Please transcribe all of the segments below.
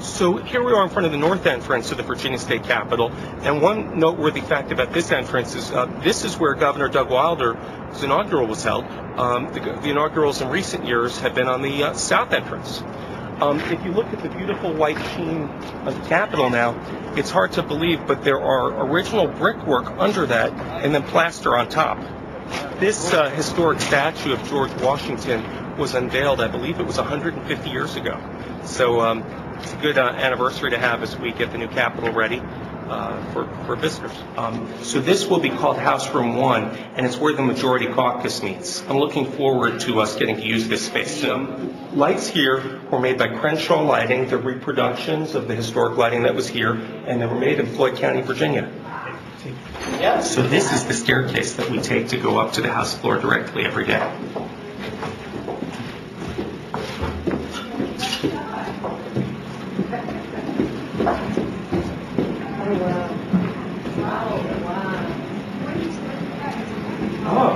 So here we are in front of the north entrance of the Virginia State Capitol, and one noteworthy fact about this entrance is this is where Governor Doug Wilder's inaugural was held. The inaugurals in recent years have been on the south entrance. If you look at the beautiful white sheen of the Capitol now, it's hard to believe, but there are original brickwork under that and then plaster on top. This historic statue of George Washington was unveiled, I believe it was 150 years ago. So it's a good anniversary to have as we get the new Capitol ready for visitors. So this will be called House Room 1, and it's where the majority caucus meets. I'm looking forward to us getting to use this space. Lights here were made by Crenshaw Lighting. They're reproductions of the historic lighting that was here, and they were made in Floyd County, Virginia. So this is the staircase that we take to go up to the House floor directly every day. Oh,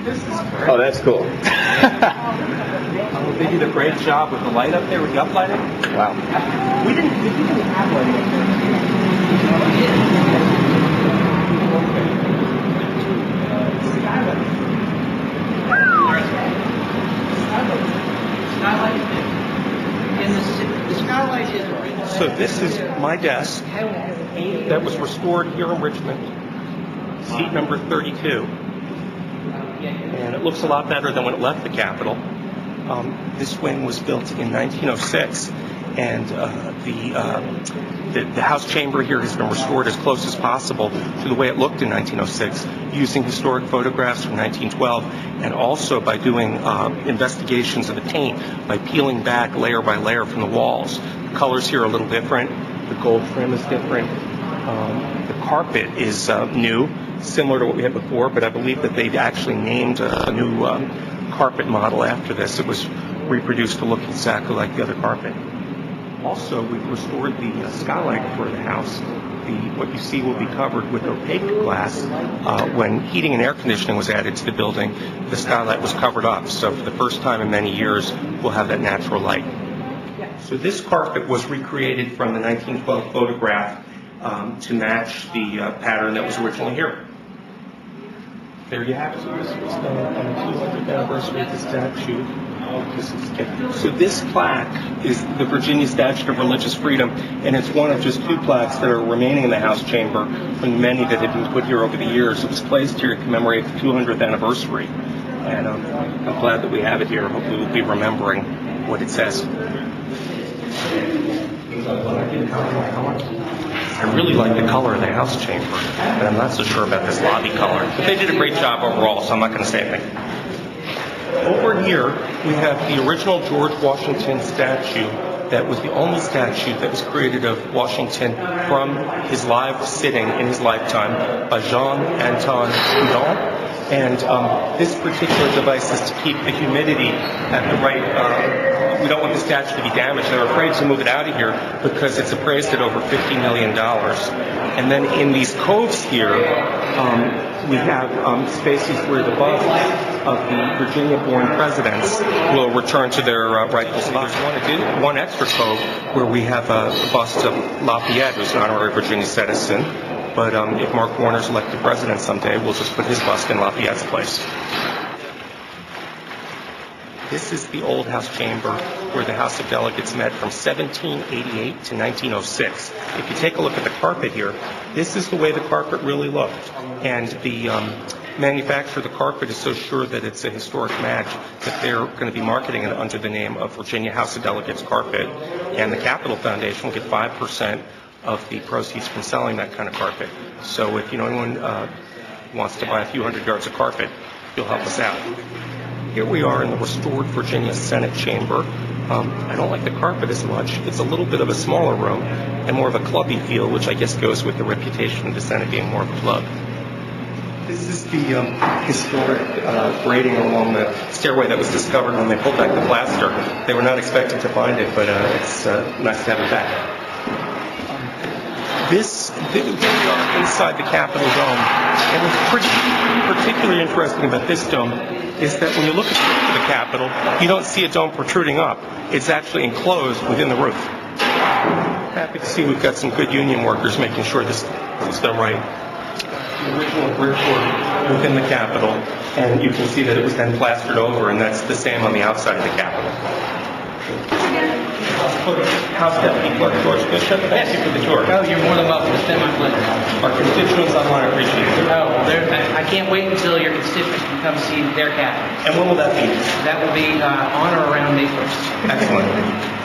this is great. Oh, that's cool. They did a great job with the light up there, with the uplighting. Wow. We didn't have lighting up there. So this is my desk that was restored here in Richmond, seat number 32. And it looks a lot better than when it left the Capitol. This wing was built in 1906, and the House chamber here has been restored as close as possible to the way it looked in 1906, using historic photographs from 1912, and also by doing investigations of the paint, by peeling back layer by layer from the walls. The colors here are a little different. The gold trim is different. The carpet is new, similar to what we had before, but I believe that they've actually named a new carpet model after this. It was reproduced to look exactly like the other carpet. Also, we've restored the skylight for the house. What you see will be covered with opaque glass. When heating and air conditioning was added to the building, the skylight was covered up. So for the first time in many years, we'll have that natural light. So this carpet was recreated from the 1912 photograph to match the pattern that was originally here. There you have it. So this was done on the 200th anniversary of the statue. So this plaque is the Virginia Statue of Religious Freedom, and it's one of just two plaques that are remaining in the House chamber from many that have been put here over the years. It was placed here to commemorate the 200th anniversary, and I'm glad that we have it here. Hopefully we'll be remembering what it says. I really like the color of the House chamber, but I'm not so sure about this lobby color. But they did a great job overall, so I'm not going to say anything. Over here, we have the original George Washington statue that was the only statue that was created of Washington from his live sitting in his lifetime by Jean-Antoine Houdon. And this particular device is to keep the humidity at the right. We don't want the statue to be damaged. They're afraid to move it out of here because it's appraised at over $50 million. And then in these coves here, we have spaces where the busts of the Virginia-born presidents will return to their rightful spots. There's one extra cove where we have a bust of Lafayette, who's an honorary Virginia citizen. But if Mark Warner's elected president someday, we'll just put his bust in Lafayette's place. This is the old House chamber where the House of Delegates met from 1788 to 1906. If you take a look at the carpet here, this is the way the carpet really looked. And the manufacturer of the carpet is so sure that it's a historic match that they're going to be marketing it under the name of Virginia House of Delegates Carpet. And the Capitol Foundation will get 5% of the proceeds from selling that kind of carpet. So if anyone wants to buy a few hundred yards of carpet, you'll help us out. Here we are in the restored Virginia Senate chamber. I don't like the carpet as much. It's a little bit of a smaller room and more of a clubby feel, which I guess goes with the reputation of the Senate being more of a club. This is the historic grating along the stairway that was discovered when they pulled back the plaster. They were not expecting to find it, but it's nice to have it back. We are inside the Capitol dome, and what's particularly interesting about this dome is that when you look at the Capitol, you don't see a dome protruding up. It's actually enclosed within the roof. Happy to see we've got some good union workers making sure this is done right. The original brickwork within the Capitol, and you can see that it was then plastered over, and that's the same on the outside of the Capitol. House Deputy Clerk George Bishop, thank you for the tour. Oh, you're more than welcome. It's been my pleasure. Our constituents online appreciate it. Oh, I can't wait until your constituents can come see their Capitol. And when will that be? That will be on or around May 1st. Excellent.